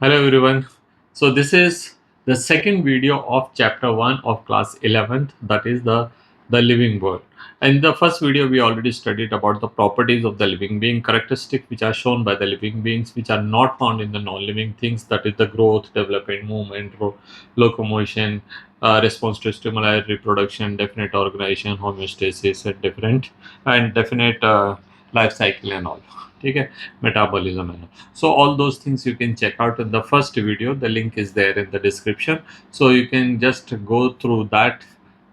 Hello everyone. So this is the second video of chapter 1 of class 11th, that is the living world. In the first video we already studied about the properties of the living being, characteristics which are shown by the living beings which are not found in the non-living things, that is the growth, development, movement, locomotion, response to stimuli, reproduction, definite organization, homeostasis and different and definite life cycle and all. Okay, metabolism and all. So all those things you can check out in the first video. The link is there in the description, so you can just go through that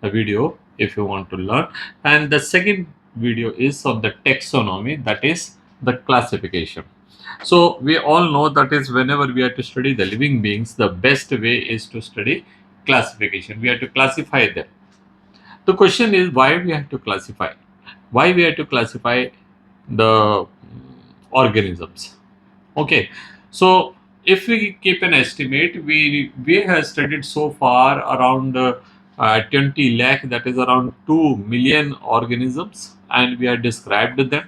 video if you want to learn. And the second video is on the taxonomy, that is the classification. So we all know that is whenever we are to study the living beings, the best way is to study classification. We have to classify them. The question is why we have to classify, why we have to classify the organisms. Okay, so if we keep an estimate, we have studied so far around 20 lakh, that is around 2 million organisms, and we have described them.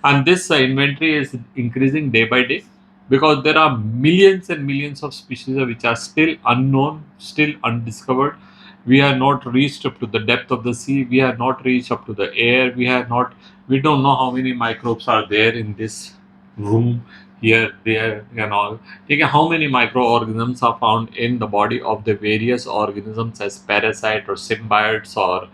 And this inventory is increasing day by day because there are millions and millions of species which are still unknown, still undiscovered. We have not reached up to the depth of the sea. We have not reached up to the air. We don't know how many microbes are there in this room, here, there, and all. Okay, how many microorganisms are found in the body of the various organisms as parasite or symbiotes, or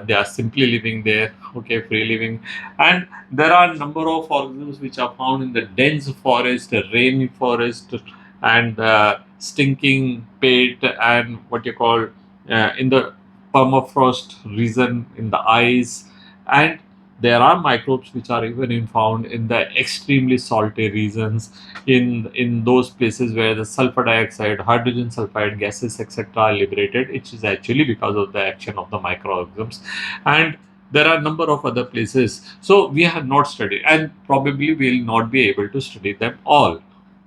they are simply living there, okay, free living. And there are a number of organisms which are found in the dense forest, the rainy forest, and stinking pit, and what you call in the permafrost region in the ice. And there are microbes which are even found in the extremely salty regions, in those places where the sulfur dioxide, hydrogen sulfide gases, etc., are liberated. It is actually because of the action of the microorganisms. And there are a number of other places. So we have not studied, and probably we will not be able to study them all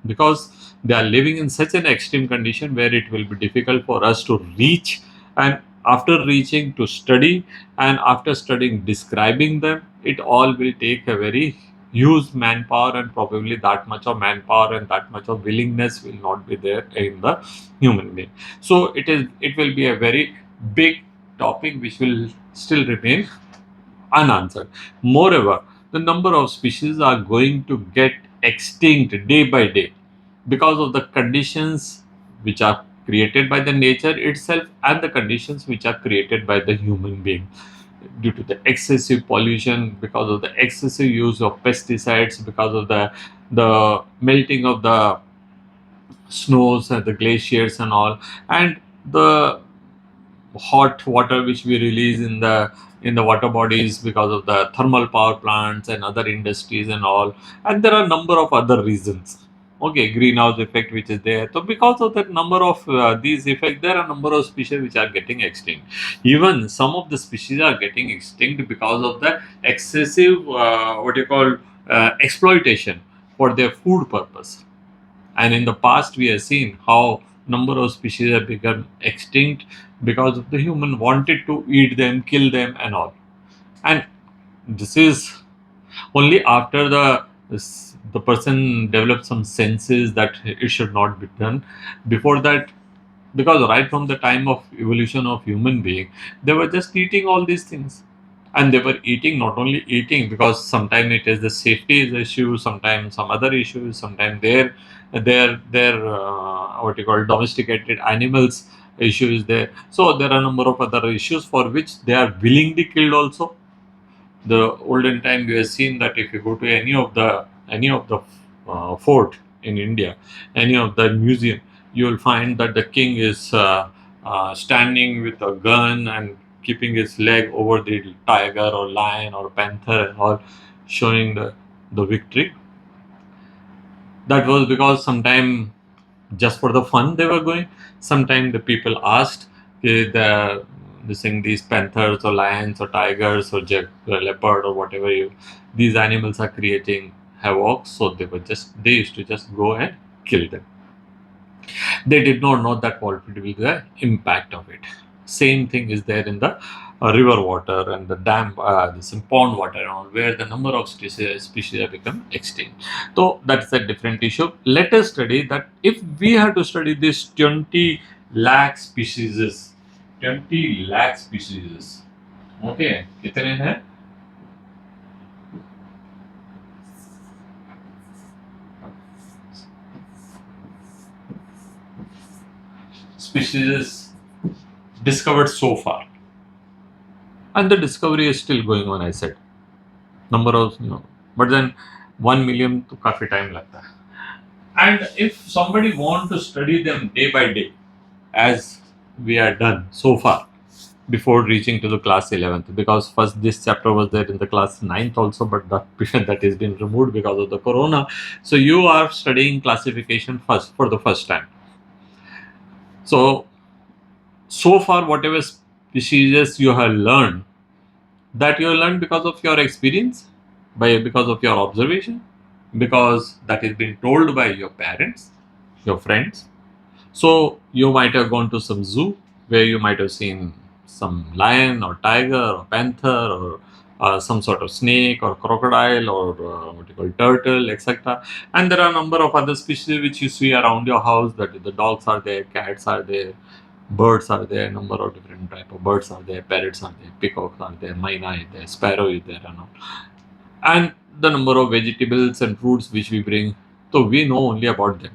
because they are living in such an extreme condition where it will be difficult for us to reach. And after reaching to study, and after studying describing them, it all will take a very huge manpower, and probably that much of manpower and that much of willingness will not be there in the human being. So it will be a very big topic which will still remain unanswered. Moreover, the number of species are going to get extinct day by day because of the conditions which are created by the nature itself and the conditions which are created by the human being, due to the excessive pollution, because of the excessive use of pesticides, because of the melting of the snows and the glaciers and all, and the hot water which we release in the water bodies because of the thermal power plants and other industries and all. And there are a number of other reasons, okay, greenhouse effect which is there. So because of that number of these effects, there are a number of species which are getting extinct. Even some of the species are getting extinct because of the excessive what you call exploitation for their food purpose. And in the past we have seen how number of species have become extinct because of the human wanted to eat them, kill them and all. And this is only after the person develops some senses that it should not be done. Before that, because right from the time of evolution of human being, they were just eating all these things. And they were eating, not only eating, because sometimes it is the safety is issue, sometimes some other issues, sometimes their what you call domesticated animals issue is there. So there are a number of other issues for which they are willingly killed also. The olden time we have seen that if you go to any of the fort in India, any of the museum, you will find that the king is standing with a gun and keeping his leg over the tiger or lion or panther and all, showing the victory. That was because sometime just for the fun they were going. Sometime the people asked, these panthers or lions or tigers or leopard or whatever these animals are creating havoc, so they used to just go and kill them. They did not know that what would be the impact of it. Same thing is there in the river water and the dam, this pond water and all, where the number of species have become extinct. So that's a different issue. Let us study that if we have to study this 20 lakh species, 20 lakh species, okay, कितने हैं? Species discovered so far, and the discovery is still going on. I said number of, but then 1 million to काफी time लगता है. And if somebody want to study them day by day, as we are done so far, before reaching to the class 11th, because first this chapter was there in the class 9th also, but that is been removed because of the corona. So you are studying classification first for the first time. So far whatever species you have learned, that you learned because of your experience, because of your observation, because that is being told by your parents, your friends. So you might have gone to some zoo where you might have seen some lion or tiger or panther or some sort of snake or crocodile or what you call turtle, etc. And there are a number of other species which you see around your house. That the dogs are there, cats are there, birds are there, number of different type of birds are there, parrots are there, peacocks are there, myna is there, sparrow is there, and all. And the number of vegetables and fruits which we bring, so we know only about them.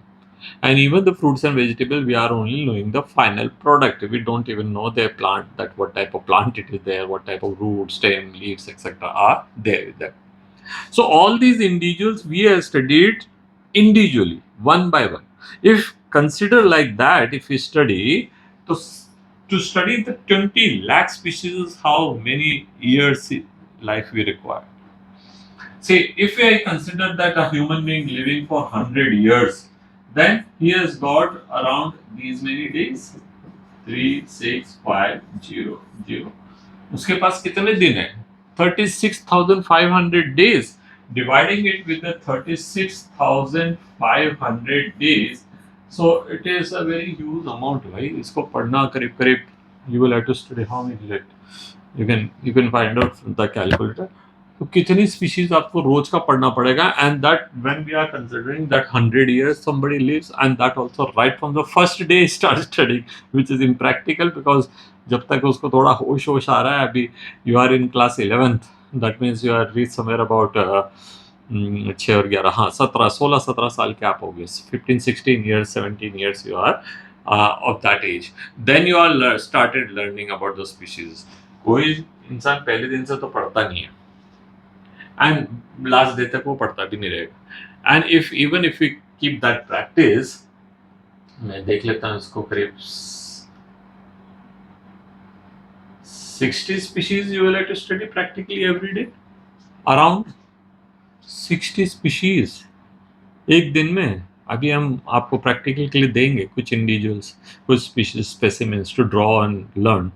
And even the fruits and vegetables, we are only knowing the final product. We don't even know their plant, that what type of plant it is there, what type of root, stem, leaves, etc. are there with them. So all these individuals we have studied individually, one by one. If consider like that, if we study, to study the 20 lakh species, how many years life we require? See, if I consider that a human being living for 100 years, then he has got around these many days, 3, 6, 5, 0, 0. उसके पास कितने दिन है? 36,500 days. Dividing it with the 36,500 days, so it is a very huge amount, right? इसको पढ़ना करीब करीब, you will have to study how many is it? You can find out from the calculator. तो कितनी स्पीशीज आपको रोज का पढ़ना पड़ेगा, and that when we are considering that 100 years somebody lives, and that also right from the first day start studying, which is impractical because जब तक उसको थोड़ा होश आ रहा है, अभी you are in class 11th, that means you are reached somewhere about 6 और 11, हाँ 16 साल के आप हो गए, 15 16 years 17 years you are of that age, then you are started learning about the species. कोई इंसान पहले दिन से तो पढ़ता नहीं है, and last day तक वो पढ़ता भी नहीं रहेगा. And even if we keep that practice, मैं देख लेता हूँ इसको, करीब 60 species you will have to study practically every day, around 60 species एक दिन में. अभी हम आपको प्रैक्टिकल के लिए देंगे कुछ इंडिविजुअल्स, कुछ species specimens to draw and learn.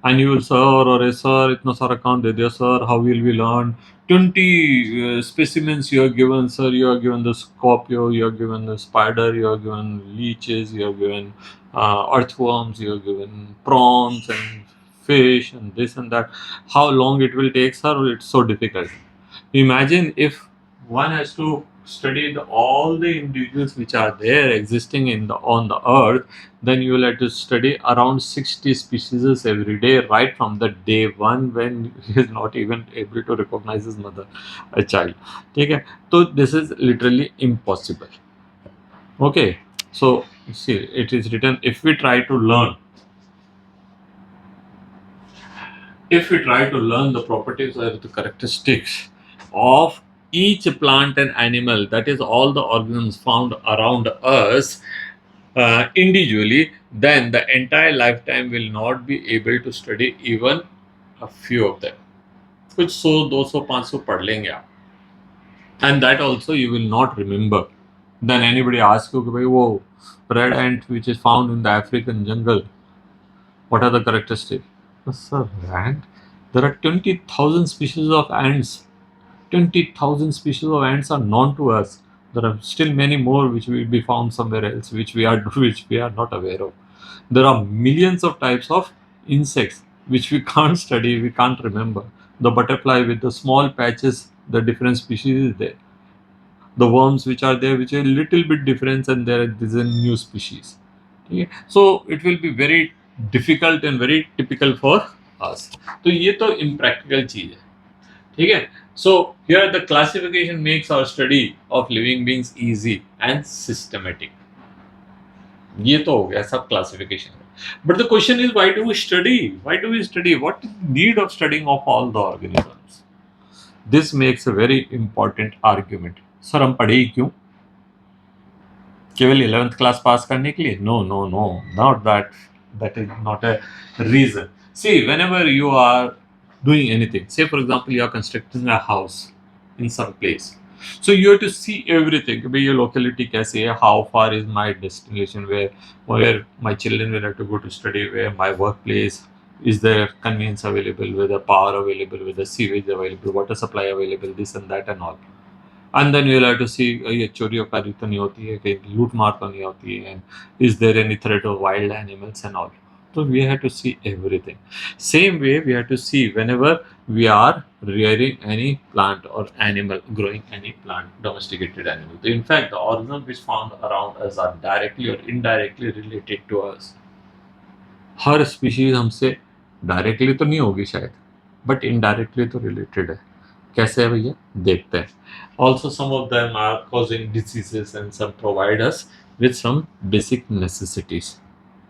And you will, sir, or sir, इतना सारा काम दे दिया, sir, how will we learn? 20 specimens you are given, sir. You are given the scorpio, you are given the spider, you are given leeches, you are given earthworms, you are given prawns and fish and this and that. How long it will take, sir? It's so difficult. Imagine if one has to study all the individuals which are there existing on the earth, then you will have to study around 60 species every day, right from the day one when he is not even able to recognize his mother, a child. Okay, so this is literally impossible. Okay, so see, it is written, if we try to learn the properties or the characteristics of each plant and animal, that is all the organisms found around us individually, then the entire lifetime will not be able to study even a few of them. कुछ 100, 200, 500 पढ़ लेंगे आप, and that also you will not remember. Then anybody asks you कि भाई वो red ant which is found in the African jungle, what are the characteristics? Sir, ant? There are 20,000 species of ants. 20,000 species of ants are known to us. There are still many more which will be found somewhere else, which we are not aware of. There are millions of types of insects which we can't study, we can't remember. The butterfly with the small patches, the different species is there. The worms which are there, which are a little bit different, and there is a new species. Okay? So it will be very difficult and very typical for us. तो ये तो impractical चीज है, ठीक है? So here the classification makes our study of living beings easy and systematic. ये तो हो गया सब classification. But the question is, why do we study? Why do we study? What is the need of studying of all the organisms? This makes a very important argument. Sir हम पढ़े ही क्यों? केवल 11th class pass करने के लिए? No, no, no, not that. That is not a reason. See, whenever you are doing anything, say for example you are constructing a house in some place, so you have to see everything. Be your locality कैसे है, how far is my destination, where my children will have to go to study, where my workplace is, there convenience available, whether power available, whether sewage available, water supply available, this and that and all. And then you'll have to see ये चोरी कारी तो नहीं होती है, कहीं लूट मार तो नहीं होती है, and is there any threat of wild animals and all. So we have to see everything. Same way we have to see whenever we are rearing any plant or animal, growing any plant, domesticated animal. In fact, the organisms which found around us are directly or indirectly related to us. Her species हमसे directly तो नहीं होगी शायद, but indirectly तो related है. कैसे है भैया, देखते हैं. Also some of them are causing diseases and some provide us with some basic necessities.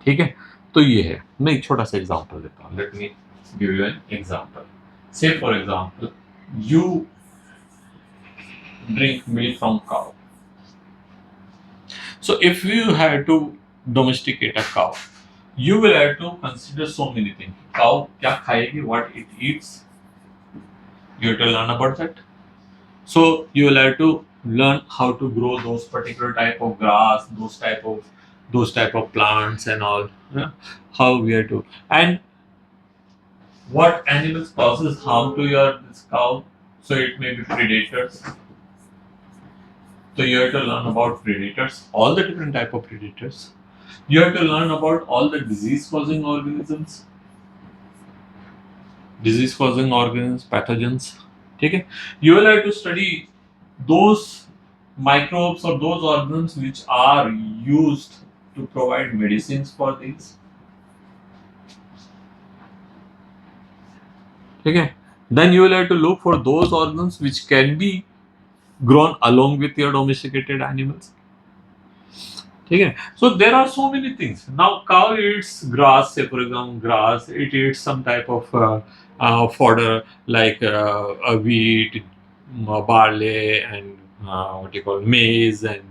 ठीक है, तो ये है. मैं एक छोटा सा एग्जांपल देता हूँ. Let me give you an example. Say for example, you drink milk from cow. So if you had to domesticate a cow, you will have to consider so many things. Cow क्या खाएगी, what it eats. You have to learn about that. So you will have to learn how to grow those particular type of grass, those type of plants and all. Yeah? How we have to, and what animals causes harm to this cow. So it may be predators. So you have to learn about predators, all the different type of predators. You have to learn about all the disease-causing organisms, pathogens. Okay? You will have to study those microbes or those organisms which are used to provide medicines for these. Okay? Then you will have to look for those organisms which can be grown along with your domesticated animals. Okay? So there are so many things. Now cow eats grass, say for example grass, it eats some type of fodder like wheat, barley, and what you call maize and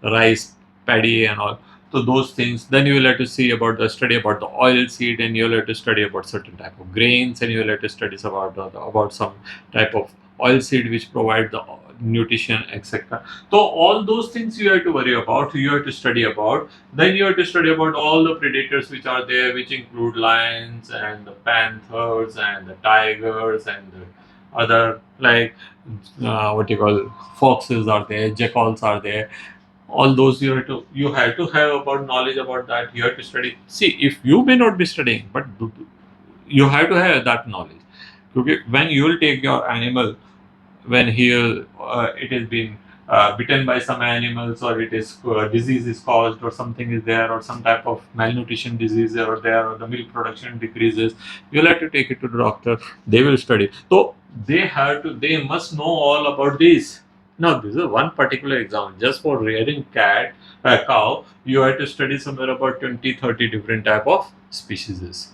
rice, paddy and all. So those things. Then you will have to study about the oil seed, and you will have to study about certain type of grains, and you will have to study about some type of oil seed which provide the nutrition, etc. So all those things you have to worry about, you have to study about. Then you have to study about all the predators which are there, which include lions and the panthers and the tigers and the other like what you call foxes are there, jackals are there. All those you have to have about knowledge about that. You have to study. See, if you may not be studying, but you have to have that knowledge. Okay, when you will take your animal, when it has been bitten by some animals, or it is disease is caused, or something is there, or some type of malnutrition disease or there, or the milk production decreases, you'll have to take it to the doctor. They will study. So they must know all about this. Now this is one particular example. Just for rearing cow, you have to study somewhere about 20-30 different type of species.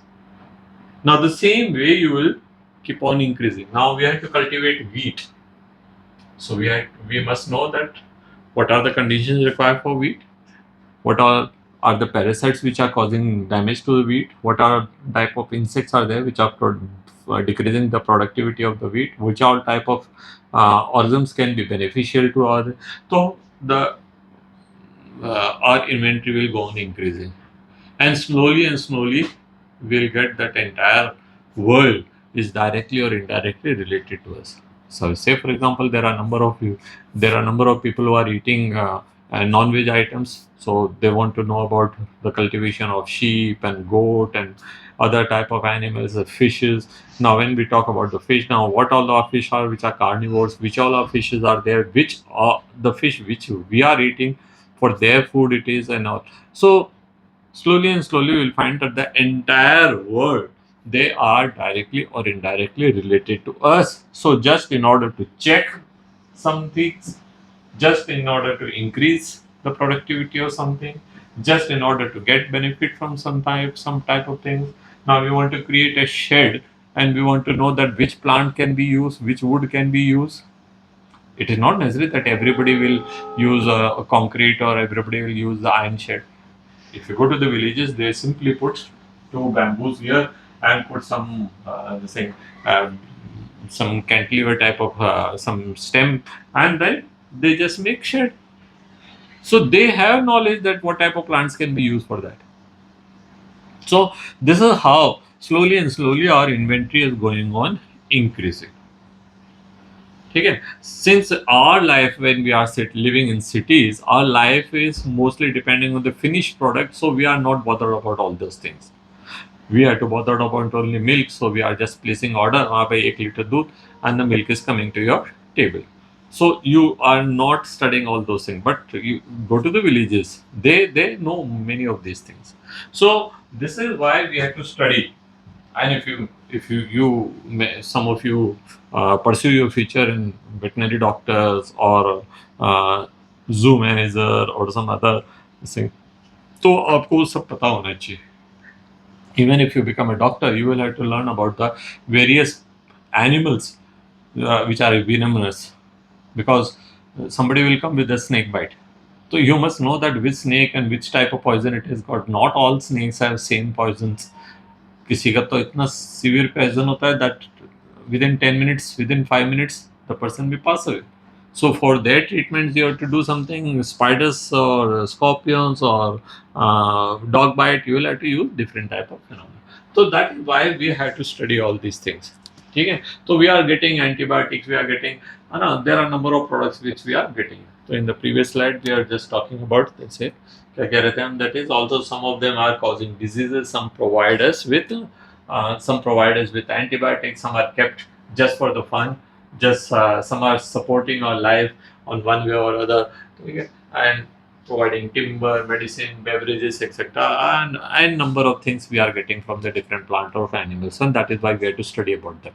Now the same way you will keep on increasing. Now we have to cultivate wheat. So we must know that what are the conditions required for wheat, what are the parasites which are causing damage to the wheat, what are type of insects are there which are decreasing the productivity of the wheat, which all type of organisms can be beneficial to our. So the our inventory will go on increasing, and slowly we'll get that entire world is directly or indirectly related to us. So say for example there are a number of people who are eating non-veg items. So they want to know about the cultivation of sheep and goat and other type of animals, fishes. Now, when we talk about the fish, now what all the fish are which are carnivores, which all our fishes are there, which are the fish which we are eating for their food it is and all. So slowly and slowly we'll find that the entire world, they are directly or indirectly related to us. So just in order to check some things, just in order to increase the productivity of something, just in order to get benefit from some type of things, now we want to create a shed and we want to know that which plant can be used, which wood can be used. It is not necessary that everybody will use a concrete or everybody will use the iron shed. If you go to the villages, they simply put two bamboos here and put some uh, some cantilever type of some stem, and then they just make shed. So they have knowledge that what type of plants can be used for that. So this is how slowly and slowly our inventory is going on increasing. Okay. Since our life, when we are living in cities, our life is mostly depending on the finished product, so we are not bothered about all those things. We are to bothered about only milk, so we are just placing order, by 1 liter दूध, and the milk is coming to your table. So you are not studying all those things, but you go to the villages, they know many of these things. So this is why we have to study. And if some of you pursue your future in veterinary doctors or zoo manager or some other thing, तो आपको सब पता होना चाहिए. Even if you become a doctor, you will have to learn about the various animals which are venomous, because somebody will come with a snake bite. So you must know that which snake and which type of poison it has got. Not all snakes have same poisons. किसी का तो इतना severe poison होता है that within 10 minutes, within 5 minutes, the person will pass away. So for their treatments, you have to do something, spiders or scorpions or dog bite, you will have to use different type of phenomena. So that is why we have to study all these things. Okay? So we are getting antibiotics, we are getting, there are a number of products which we are getting. So in the previous slide, we are just talking about, let's say, that is also some of them are causing diseases, some provide us with antibiotics, some are kept just for the fun, just some are supporting our life on one way or other, okay? And providing timber, medicine, beverages, etc. and number of things we are getting from the different plant or animals, and that is why we have to study about them.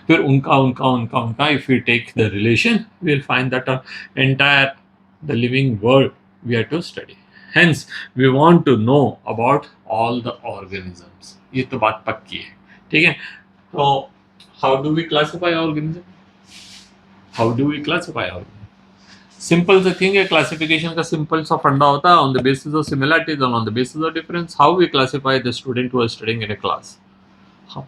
फिर उनका if we take the relation, we will find that entire the living world we have to study. Hence, we want to know about all the organisms. ये तो बात पक्की है, ठीक है? तो how do we classify organism? How do we classify organism? Simple the thing है, classification का simple सा फंडा होता है, on the basis of similarities and on the basis of difference, how we classify the student who is studying in a class.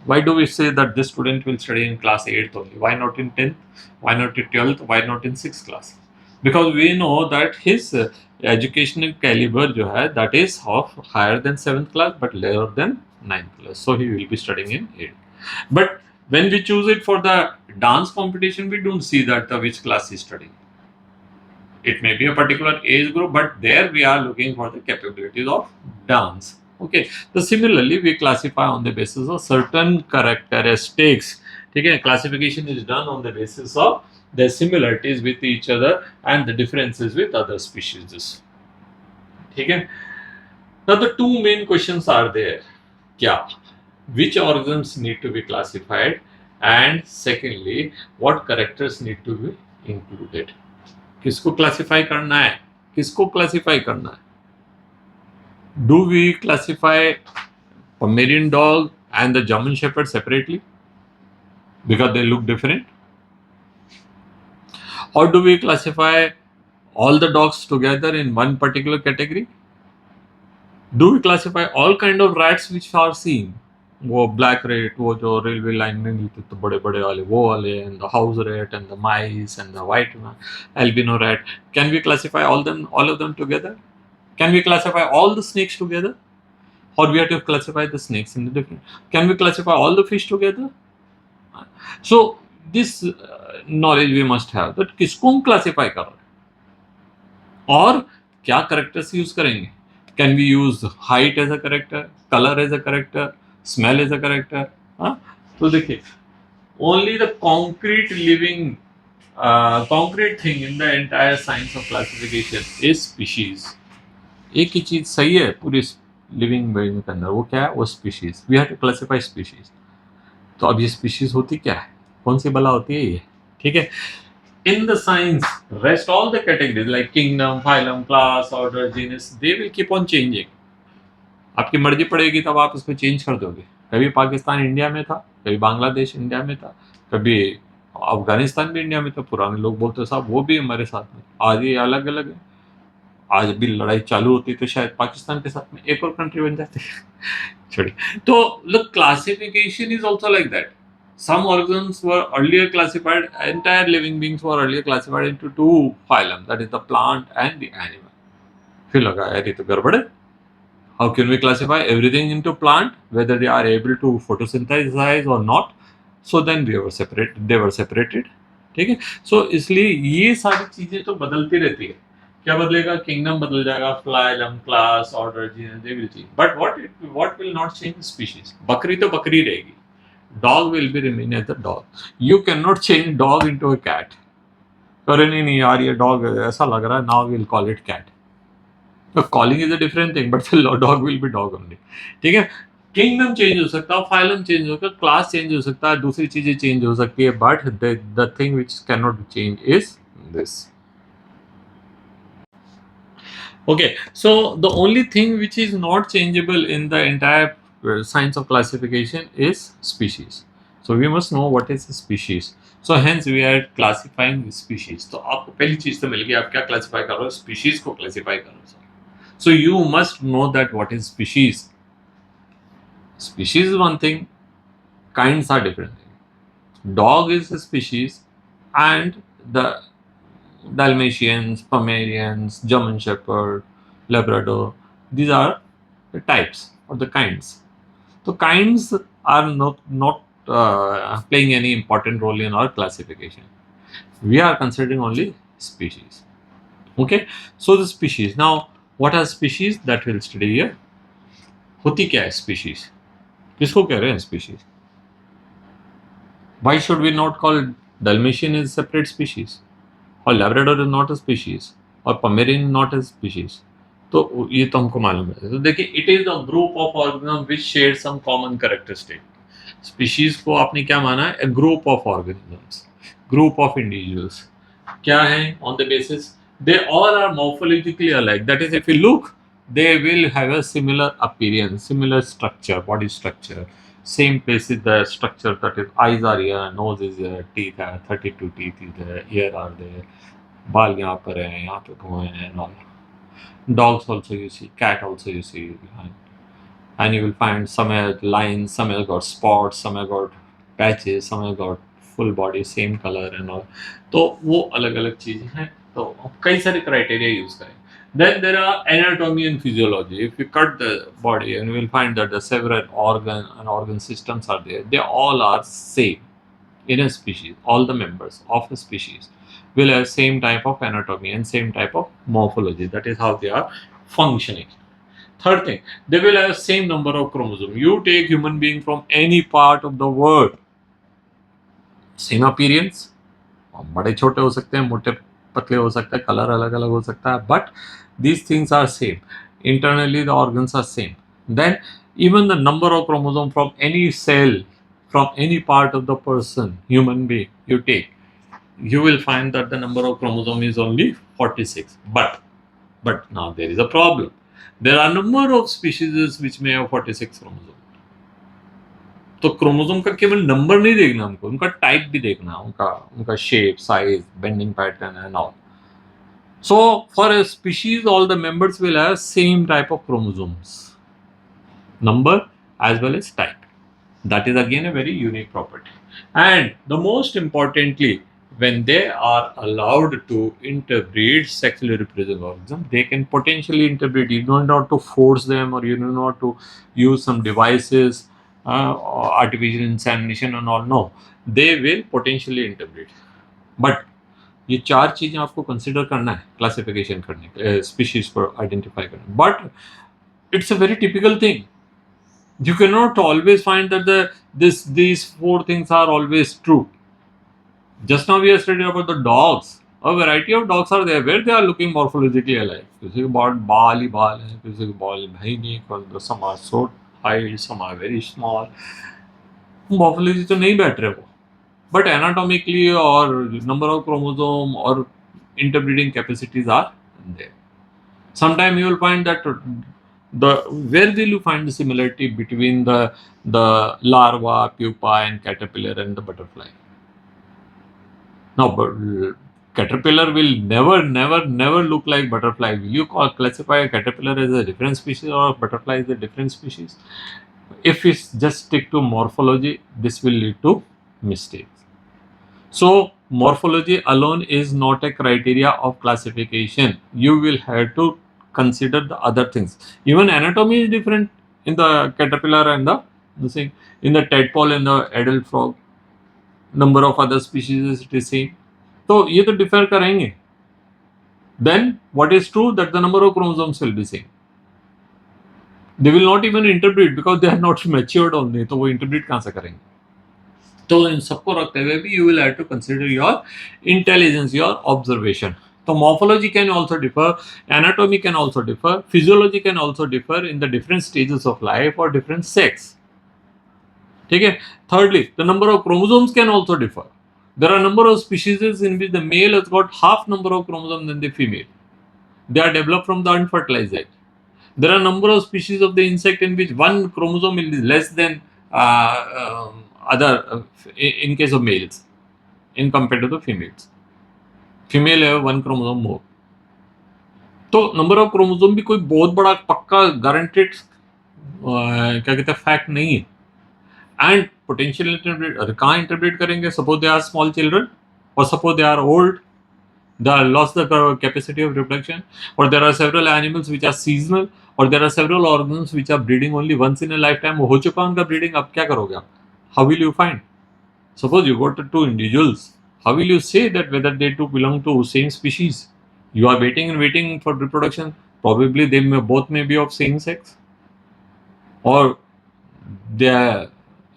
Why do we say that this student will study in class 8th only? Why not in 10th? Why not in 12th? Why not in 6th class? Because we know that his educational caliber जो है, that is of higher than 7th class but lower than 9th class. So he will be studying in 8th. But when we choose it for the dance competition, we don't see that which class he is studying. It may be a particular age group, but there we are looking for the capabilities of dance. Okay. So similarly, we classify on the basis of certain characteristics. Okay. Classification is done on the basis of the similarities with each other and the differences with other species. Okay. Now the two main questions are there. Kya? Which organisms need to be classified, and secondly, what characters need to be included? किसको classify करना है, किसको classify करना है? Do we classify Pomeranian dog and the German Shepherd separately because they look different? Or do we classify all the dogs together in one particular category? Do we classify all kind of rats which are seen? वो black rat, वो जो railway line में मिलते तो बड़े बड़े वाले वो वाले, and the house rat and the mice and the white albino rat. Can we classify all of them together? Can we classify all the snakes together? Or we have to classify the snakes in the different? Can we classify all the fish together? So this knowledge we must have, that किसको हम classify कर रहे हैं? और क्या characters use करेंगे? Can we use height as a character, colour as a character, smell as a character? तो देखिए, only the concrete thing in the entire science of classification is species. एक ही चीज सही है पूरी लिविंग बीइंग के अंदर, वो क्या है? वो species. We have to classify species. तो अब ये स्पीशीज होती क्या है? कौन सी बला होती है ये? ठीक है। In the science, rest all the categories like kingdom, phylum, class, order, genus, they will keep on changing. आपकी मर्जी पड़ेगी तब आप उसको चेंज कर दोगे। कभी पाकिस्तान इंडिया में था, कभी बांग्लादेश इंडिया में था, कभी अफगानिस्तान भी इंडिया में था। पुराने लोग बोलते साहब वो भी हमारे साथ में, आज ये अलग अलग है। आज भी लड़ाई चालू होती तो शायद पाकिस्तान के साथ में एक और कंट्री बन जाती छोड़िए। तो the classification is also like that. Some organisms were earlier classified, entire living beings were earlier classified into two phylum, that is the plant and the animal. फिर लगा यार ये तो गड़बड़ है। How can we classify everything into plant, whether they are able to photosynthesize or not? So then they were separated. ठीक है। सो इसलिए ये सारी चीजें तो बदलती रहती है। क्या बदलेगा? किंगडम बदल जाएगा, phylum, class, order, genus, they will change, but what will not change? Species. बकरी तो बकरी रहेगी। Dog will be remain as a dog. You cannot change dog into a cat. अरे नहीं नहीं यार ये डॉग ऐसा लग रहा है, now we'll call it cat. तो calling is a different thing, but dog will be dog only. ठीक है। किंगडम चेंज हो सकता है, फाइलम चेंज हो सकता है, क्लास चेंज हो सकता है, दूसरी चीजें चेंज हो सकती है, but the thing which can not change is this. Okay, so the only thing which is not changeable in the entire science of classification is species. So we must know what is a species. So hence we are classifying the species. तो आपको पहली चीज तो मिल गई, आप क्या classify कर रहे हो? स्पीशीज को क्लासिफाई कर रहे हो। So you must know that what is species. Species is one thing, kinds are different thing. Dog is a species, and the Dalmatians, Pomeranians, German Shepherd, Labrador, these are the types or the kinds. So kinds are not playing any important role in our classification. We are considering only species. Okay, so the species. Now, what are species that we'll study here? होती क्या है species? किसको कह रहे हैं species? Why should we not call Dalmatian as separate species? और Labrador is not a species, और Pomeranian not a species. तो ये तो हमको मालूम है। तो देखिए, it is a group of organism which share some common characteristic. Species को आपने क्या माना है? A group of organisms, group of individuals. क्या है? On the basis they all are morphologically अलग, that is if you look they will have a similar appearance, similar structure, body structure, same place is the structure, that is eyes are here, nose is here, teeth are 32 teeth is there, ear are there, बाल यहाँ पर है, यहाँ पे हुए हैं, and all. Dogs also you see, cat also you see, and you will find some have lines, some have got spots, some have got patches, some have got full body, same color and all. तो वो अलग अलग चीजें हैं। तो कई सारे criteria use करें। Then there are anatomy and physiology. If you cut the body, and you will find that the several organ systems are there. They all are same in a species. All the members of a species will have same type of anatomy and same type of morphology. That is how they are functioning. Third thing, they will have same number of chromosomes. You take human being from any part of the world, same appearance. बड़े छोटे हो सकते हैं, मोटे पतले हो सकते हैं, कलर अलग अलग हो सकता है, but these things are same. Internally the organs are same. Then even the number of chromosomes from any cell, from any part of the person, human being you take, you will find that the number of chromosome is only 46. But now there is a problem. There are number of species which may have 46 chromosomes. तो chromosome का केवल number नहीं देखना हमको, उनका type भी देखना, उनका shape, size, bending pattern and all. So for a species, all the members will have same type of chromosomes, number as well as type. That is again a very unique property. And the most importantly, when they are allowed to interbreed sexually reproducible organisms, they can potentially interbreed. You don't have to force them, or you don't have to use some devices, or artificial insemination and all. No, they will potentially interbreed. But ये 4 चीजें आपको consider करना है classification करने के, species को identify करना. But it's a very typical thing. You cannot always find that these 4 things are always true. Just now we are studying about the dogs. A variety of dogs are there where they are looking morphologically alike. किसी के बाल ही बाल है, किसी के बाल है ही नहीं, some are short height, some are very small. Morphology तो नहीं बैठ रहे वो, but anatomically or number of chromosome or interbreeding capacities are there. Sometime you will find that where will you find the similarity between the larva, pupa, and caterpillar and the butterfly? No, but caterpillar will never look like butterfly. Will you classify a caterpillar as a different species or a butterfly as a different species? If we just stick to morphology, this will lead to mistakes. So morphology alone is not a criteria of classification. You will have to consider the other things. Even anatomy is different in the caterpillar and the same in the tadpole and the adult frog. Number of other species is the same. So ये तो differ करेंगे. Then what is true that the number of chromosomes will be same. They will not even interbreed because they are not matured only. तो वो interbreed कहाँ से करेंगे? तो इन सबको रखते हुए भी you will have to consider your intelligence, your observation. So morphology can also differ, anatomy can also differ, physiology can also differ in the different stages of life or different sex. Okay. Thirdly, the number of chromosomes can also differ. There are a number of species in which the male has got half number of chromosomes than the female. They are developed from the unfertilized egg. There are a number of species of the insect in which one chromosome is less than other in case of males in compared to the females. Female have one chromosome more. तो number of chromosome भी कोई बहुत बड़ा पक्का guaranteed क्या कहते हैं fact नहीं है. एंड पोटेंशियल इंटरप्रेट कहाँ इंटरप्रेट करेंगे? Suppose they are small children और suppose they are old, they are lost the capacity of reproduction, or there are several animals which are seasonal, or there are several organisms which are breeding only once in a lifetime. हो चुका उनका breeding, अब क्या करोगे आप? How will you find? Suppose you got two individuals, how will you say that whether they two belong to same species? You are waiting and waiting for reproduction. Probably they both may be of same sex, or they are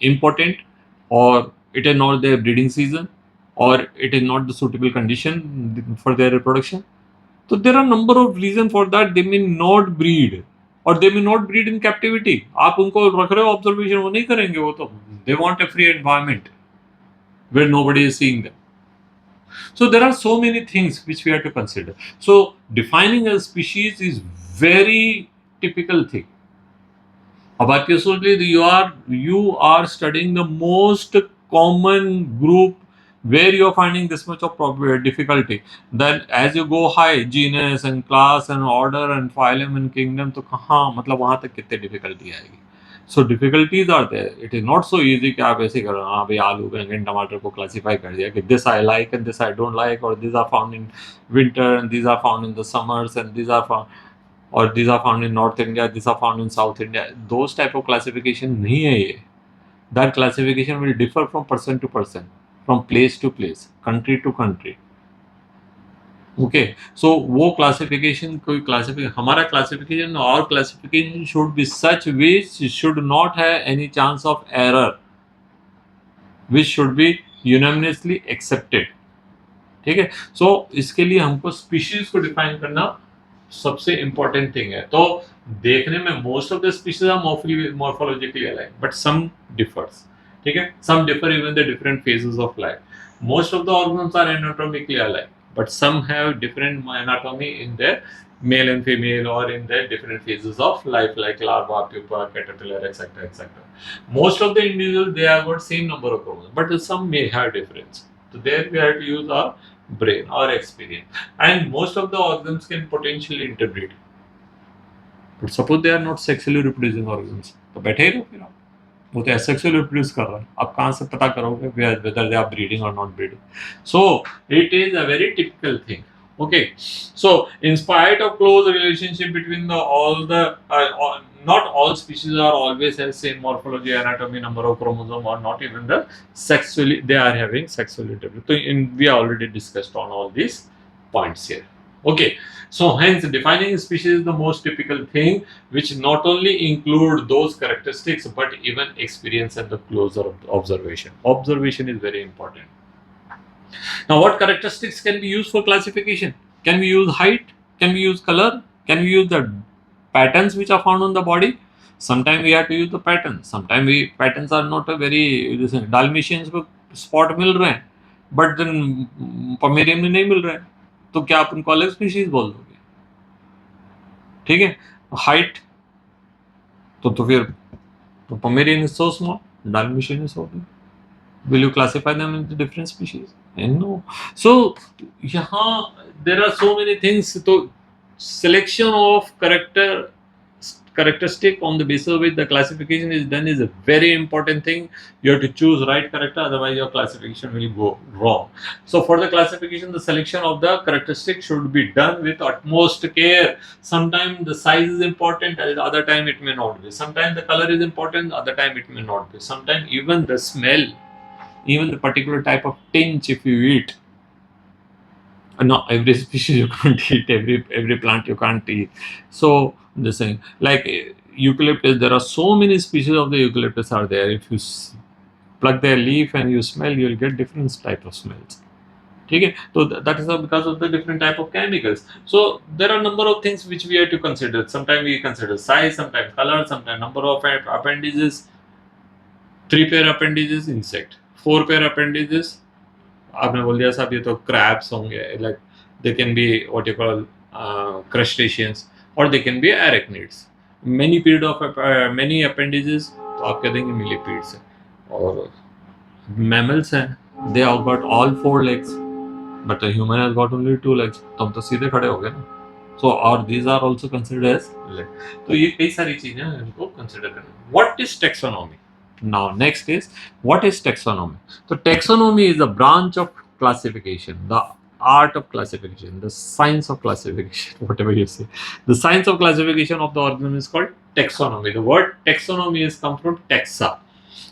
impotent, or it is not their breeding season, or it is not the suitable condition for their reproduction. So there are number of reasons for that. They may not breed, or they may not breed in captivity. आप उनको रख रहे हो observation, वो नहीं करेंगे. वो तो they want a free environment where nobody is seeing them. So there are so many things which we have to consider. So defining a species is very typical thing. About you are studying the most common group where you are finding this much of difficulty. Then as you go high, genus and class and order and phylum and kingdom, तो कहाँ मतलब वहाँ तक कितने difficulty आएगी. So difficulties are there. It is not so easy कि आप ऐसे करो, हाँ भाई आलू बैंगन टमाटर को classify कर दिया कि this I like and this I don't like, or these are found in winter and these are found in the summers and these are found, or these are found in North India, these are found in South India. Those type of classification नहीं है ये. That classification will differ from person to person, from place to place, country to country. Okay, so वो classification कोई classification, हमारा classification और classification should be such which should not have any chance of error, which should be unanimously accepted. ठीक है. So इसके लिए हमको species को define करना सबसे important thing है. तो देखने में most of the species are morphologically alike, but some differs. ठीक है. Some differ even the different phases of life. Most of the organisms are anatomically alike, but some have different anatomy in their male and female, or in their different phases of life, like larva, pupa, caterpillar, etc., etc. Most of the individuals, they have got same number of chromosomes, but some may have difference. So there we have to use our brain, our experience, and most of the organisms can potentially interbreed. But suppose they are not sexually reproducing organisms, तो बैठे ही रहो फिर आप. वो तो asexually reproduce कर रहा है, आप कहाँ से पता करोगे whether they are breeding or not breeding? So it is a very typical thing. Okay, so in spite of close relationship between not all species are always have same morphology, anatomy, number of chromosome, or not even the sexually they are having sexually different. So we already discussed on all these points here. Okay, so hence defining species is the most typical thing, which not only include those characteristics but even experience and the closer observation. Observation is very important. Now, what characteristics can be used for classification? Can we use height? Can we use color? Can we use the patterns which are found on the body? Sometimes we have to use the patterns. Sometimes we patterns are not a very Dalmatians को spot मिल रहे हैं, but then Pomeranian में नहीं मिल रहे हैं, तो क्या आप उनको अलग स्पीशीज बोल दोगे? ठीक है, हाइट तो फिर Pomeranian is so small, Dalmatian is so big. Will you classify them into different species? And no. So, there are so many things. So, selection of characteristic on the basis of which the classification is done is a very important thing. You have to choose right character, otherwise your classification will go wrong. So for the classification, the selection of the characteristic should be done with utmost care. Sometimes the size is important, at the other time it may not be. Sometimes the color is important, other time it may not be. Sometimes even the smell, even the particular type of tinge if you eat. Not every species you can't eat, every plant you can't eat. So the same, like eucalyptus, there are so many species of the eucalyptus are there. If you pluck their leaf and you smell, you will get different type of smells. Okay, so that is because of the different type of chemicals. So there are a number of things which we have to consider. Sometimes we consider size, sometimes color, sometimes number of appendages. 3 pair appendages insect, 4 pair appendages आपने बोल दिया साहब ये तो crabs होंगे, like they can be what you call crustaceans or they can be arachnids. Many appendages तो आप कह देंगे millipedes है, और mammals हैं, they have got all 4 legs but the human has got only 2 legs, तो हम तो सीधे खड़े हो गए ना. So or these are also considered as leg. तो ये कई सारी चीजें हैं इनको consider करना. What is taxonomy? Now next is, what is taxonomy? So taxonomy is a branch of classification, the art of classification, the science of classification, whatever you say. The science of classification of the organism is called taxonomy. The word taxonomy is come from taxa,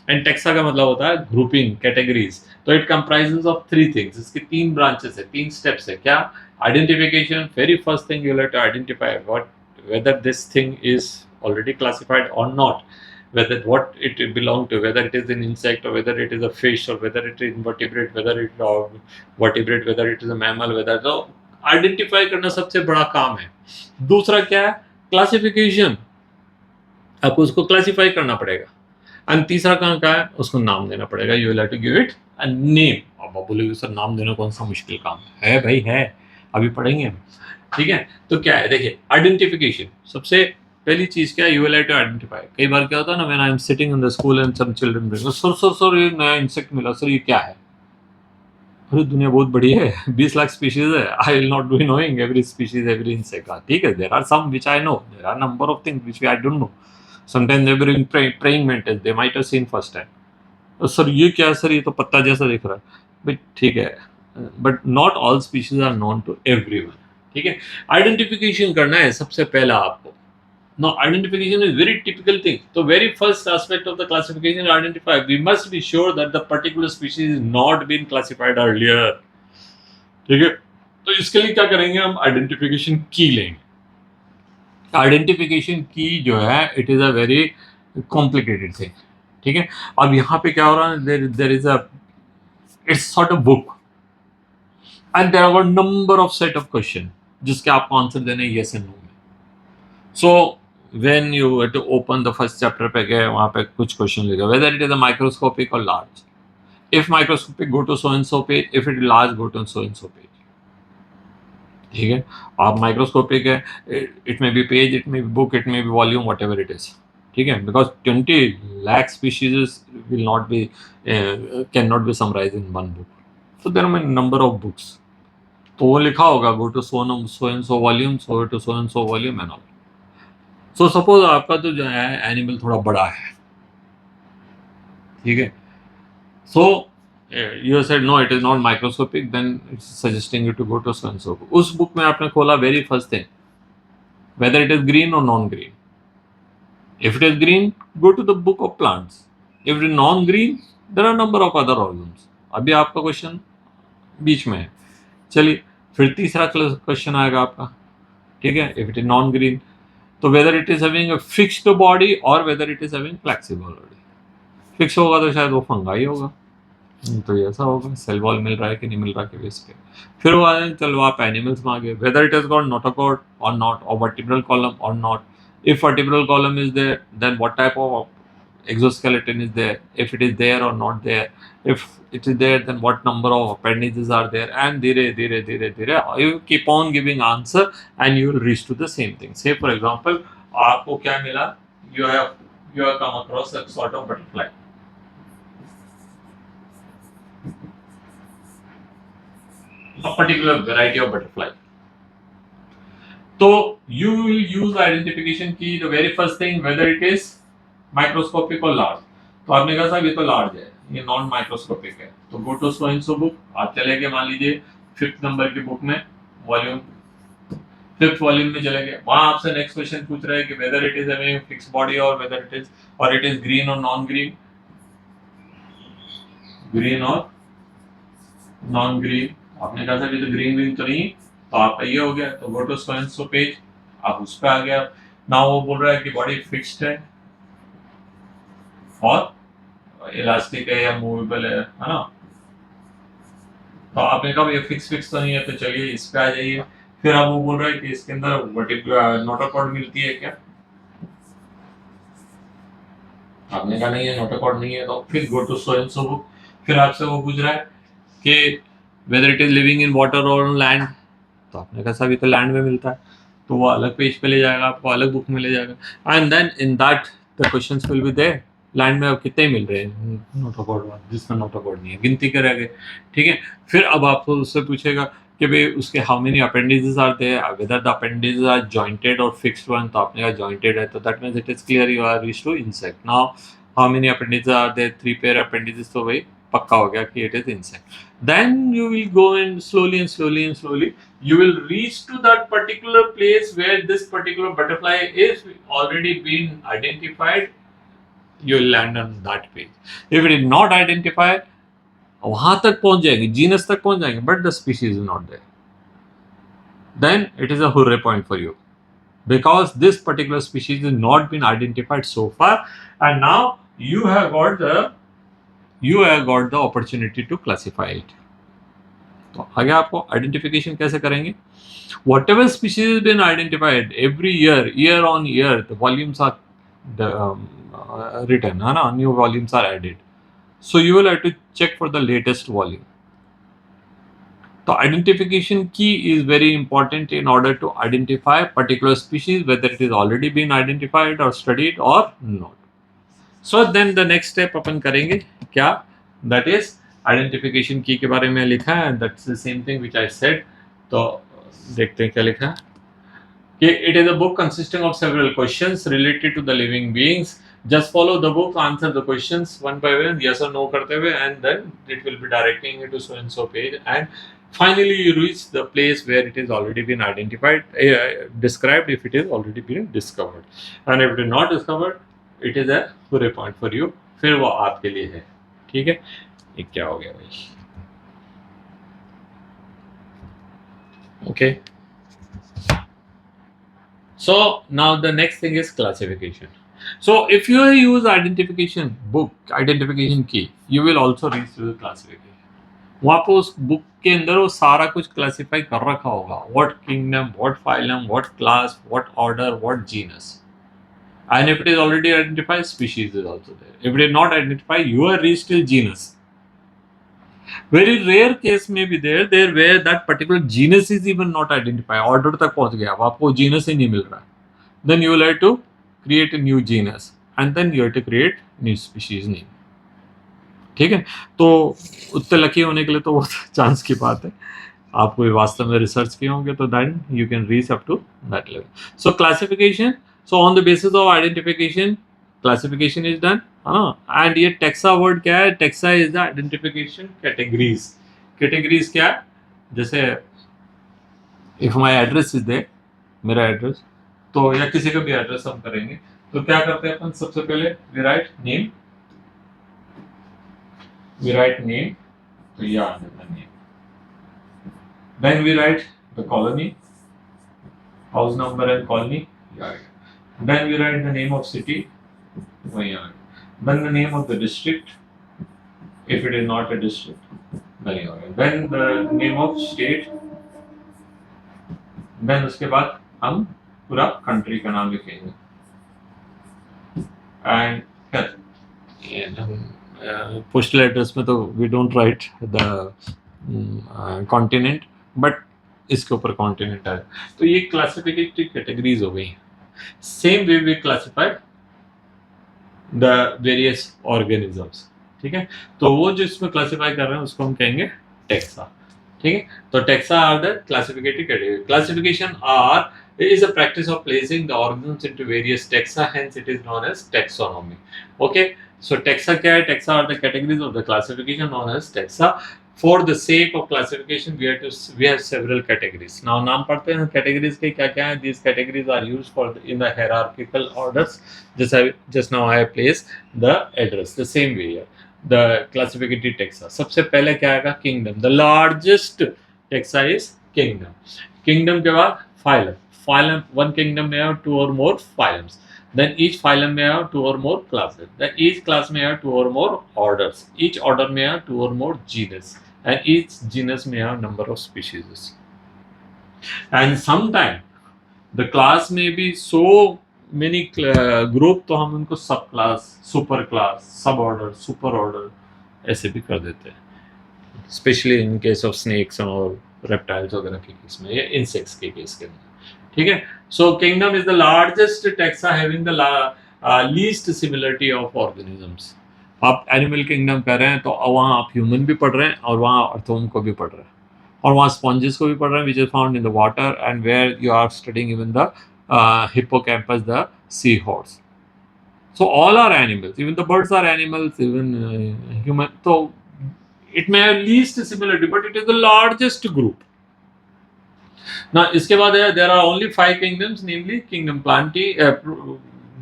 and taxa का मतलब होता है grouping, categories. So it comprises of 3 things. इसके 3 branches है, 3 steps है. क्या? Identification. Very first thing you have to identify whether this thing is already classified or not. Whether what it belong to, whether it is an insect or whether it is a fish or whether it is invertebrate, whether it is vertebrate, whether it is a mammal, whether तो identify करना सबसे बड़ा काम है. दूसरा क्या है? Classification. आपको उसको क्लासिफाई करना पड़ेगा. एंड तीसरा काम क्या है? उसको नाम देना पड़ेगा. You will have to give it a name. अब आप बोलोगे सर नाम देना कौन सा मुश्किल काम है? भाई है, अभी पढ़ेंगे हम. ठीक है, तो क्या है, देखिए आइडेंटिफिकेशन सबसे पहली चीज क्या है? You will have to identify. कई बार क्या होता है ना, when I am sitting in the school and some children bring sir ये नया इंसेक्ट मिला सर, ये क्या है? अरे दुनिया बहुत बड़ी है, 20 लाख स्पीशीज है. I will not be knowing every species, every insect. ठीक है, there are some which I know, there are number of things which I don't know. Sometimes they bring praying mantis, they might have seen first time. Sir ये क्या है? Sir ये तो पत्ता जैसा दिख रहा है. बट ठीक है, but not all species are known to everyone. ठीक है, आइडेंटिफिकेशन करना है सबसे पहला आपको. Now, identification is very typical thing. So, very first aspect of the classification identify. We must be sure that the particular species is not been classified earlier. ठीक है, तो इसके लिए क्या करेंगे हम? आइडेंटिफिकेशन की लेंगे. आइडेंटिफिकेशन की जो है it is a very complicated thing. ठीक है, अब यहाँ पे क्या हो रहा है? There is a it's sort of book and there are number of set of question जिसके आपको आंसर देने यस एंड नो में. सो when you have to open the first chapter पे गए, वहाँ पे कुछ क्वेश्चन लिखा, whether it is a microscopic or large. If microscopic, go to so and so page. If it is large, go to so and so page. ठीक है, आप microscopic है, it may be page, it may be book, it may be volume, whatever it is. ठीक है, because 20 lakh species will not be cannot be summarized in one book. So there are a number of books. तो वो लिखा होगा go to so and so volume, so to so and so volume and all. So suppose आपका तो जो है animal थोड़ा बड़ा है. ठीक है, सो You said no, it is not microscopic, then it's suggesting you to go to so and so. उस book में आपने खोला very first thing, whether it is green or non-green. If it is green, go to the book of plants. If it is non-green, there are number of other organisms. अभी आपका question बीच में है. चलिए फिर तीसरा क्वेश्चन आएगा आपका, ठीक है. If it is non green, तो whether it is having a fixed body और whether it is having flexible body. Fix होगा तो शायद वो फंगाई होगा, तो ये ऐसा होगा. सेल वॉल मिल रहा है कि नहीं मिल रहा, के बेस पे. फिर वो आए, चलो आप एनिमल्स में आ गए. Weather it is got notochord और नॉट, और वर्टिब्रल कॉलम और not. If vertebral column is there, then what type of exoskeleton is there? If it is there or not there? If it is there, then what number of appendages are there? And धीरे you keep on giving answer and you will reach to the same thing. Say for example, आपको क्या मिला? You have come across a sort of butterfly. A particular variety of butterfly. So you will use the identification key, the very first thing, whether it is microscopic or large. तो आपने कहा साहब ये तो large है, ये non microscopic है, तो go to so and so book. आप चले गए मान लीजिए 5th नंबर की बुक में, वॉल्यूम 5th वॉल्यूम में चले गए. वहां आपसे नेक्स्ट क्वेश्चन पूछ रहा है कि whether it is having fix body और वेदर इट इज ग्रीन और नॉन ग्रीन. ग्रीन और नॉन ग्रीन. आपने कहा साहब ये तो ग्रीन तो नहीं, तो आपका ये हो गया. तो go to so and so page, आप उस पर आ गया. नाउ वो बोल रहा है कि बॉडी फिक्स्ड है और इलास्टिक है या मूवेबल है ना. तो आपने कहा ये फिक्स तो नहीं है, तो चलिए इस पे आ जाइए. फिर आप वो बोल रहा है कि इसके अंदर नोटोकॉर्ड मिलती है क्या. आपने कहा नहीं है, नोटोकॉर्ड नहीं है. तो फिर go to so and so book. फिर आपसे वो पूछ रहा है कि whether it is living in water और ऑन लैंड. तो आपने कहा साहब ये तो लैंड में मिलता है, तो वो अलग पेज पे ले जाएगा, आपको अलग बुक में ले जाएगा. And then in that the questions will be there. Land में अब कितने मिल रहे हैं नोटोकॉर्ड, जिसमें नोटोकॉर्ड नहीं है, गिनती करेंगे, ठीक है. फिर अब आपको उससे पूछेगा कि भाई उसके how many appendages are there, whether the appendages are jointed और फिक्स्ड वन. तो आपने कहा जॉइंटेड है, तो that means it is clear you are reach to insect. Now how many appendages are there, 3 pair appendages, तो भाई पक्का हो गया कि it is insect. Then you will go and slowly you will reach to that particular place where this particular butterfly is already been identified. You will land on that page. If it is not identified, वहां तक पहुंच जाएंगे, genus तक पहुंच जाएंगे, but the species is not there. Then it is a hooray point for you, because this particular species has not been identified so far, and now you have got the opportunity to classify it. तो आगे आपको identification कैसे करेंगे. Whatever species has been identified every year on year, the volumes are written, है ना, new volumes are added. So you will have to check for the latest volume. तो identification key is very important in order to identify particular species, whether it is already been identified or studied or not. So then the next step अपन करेंगे क्या, that is identification की के बारे में लिखा है. That's the same thing which I said. तो देखते हैं क्या लिखा है कि it is a book consisting of several questions related to the living beings. Just follow the book, answer the questions one by one, yes और no करते हुए, and then it will be directing you to so and so page, and finally you reach the place where it has already been identified, described, if it is already been discovered, and if it is not discovered it is a hooray point for you. फिर वो आपके लिए है, ठीक है. ये क्या हो गया भाई. Okay, so now the next thing is classification. So if you use identification book, identification key, you will also reach to the classification. वहाँ पर उस बुक के अंदर वो सारा कुछ क्लासिफाई कर रखा होगा. What kingdom, what phylum, what class, what order, what genus. And if it is already identified, species is also there. If it is not identified, you are reached till genus. Very rare case may be there where that particular genus is even not identified. Order तक पहुंच गया, अब आपको genus ही नहीं मिल रहा. Then you will have to create a new genus, and then you have to create new species name. ठीक है. तो उतने लकी होने के लिए तो वो चांस की बात है, आप कोई वास्तव में रिसर्च किए होंगे, तो then you can reach up to that level. So classification, so on the basis of identification, classification is done. है ना। एंड ये टेक्सा वर्ड क्या है? Taxa is the identification categories. Categories क्या है? जैसे if my address is there, मेरा address, तो या किसी का भी एड्रेस हम करेंगे तो क्या करते हैं अपन? सबसे पहले वी राइट नेम, तो ये आ जाता है name. Then we write the colony, house number and colony, then we write the name of city, वही आ गया। Then the name of the district, if it is not a district, नहीं होगा। then the name of state, then उसके बाद हम पूरा country का नाम लिखेंगे। एंड पोस्टल एड्रेस में तो we don't write the continent, but इसके ऊपर कॉन्टिनेंट है। तो ये क्लासिफिकेटिव कैटेगरीज हो गई। Same way we classified the various organisms. ठीक है, तो वो जो इसमें क्लासिफाई कर रहे हैं उसको हम कहेंगे टेक्सा। ठीक है, तो taxa are the classificative category. Classification are is a practice of placing the organisms into various taxa, hence it is known as taxonomy. Okay, so taxa क्या है? Taxa are the categories of the classification known as taxa. For the sake of classification we have several categories. Now नाम पढ़ते हैं categories के क्या क्या हैं? These categories are used for in the hierarchical orders. Just now I have placed the address the same way here. The classificative taxa. सबसे पहले क्या आएगा? Kingdom. The largest taxa is kingdom. Kingdom के बाद phylum. Phylum, one kingdom may have two or more phylums. Then each phylum may have two or more classes. Then each class may have two or more orders. Each order may have two or more genus. And each genus may have number of species. And sometimes the class may be so many group, तो हम उनको सब class, super class, सब order, super order ऐसे भी कर देते हैं, specially in case of snakes और रेप्टाइल्स वगैरह के केस में या इंसेक्ट्स के केस के अंदर। ठीक है, सो kingdom is the largest taxa having the least similarity of organisms. आप एनिमल किंगडम कर रहे हैं तो वहाँ आप ह्यूमन भी पढ़ रहे हैं और वहाँ अर्थवर्म को भी पढ़ रहे हैं और वहाँ स्पॉन्जेस को भी पढ़ रहे हैं, which is found in the water and where you are studying even the hippocampus, the sea horse. So all are animals, even the birds are animals, even human. So it may have least similarity, but it is the largest group. Now इसके बाद है there are only 5 kingdoms, namely kingdom Plantae,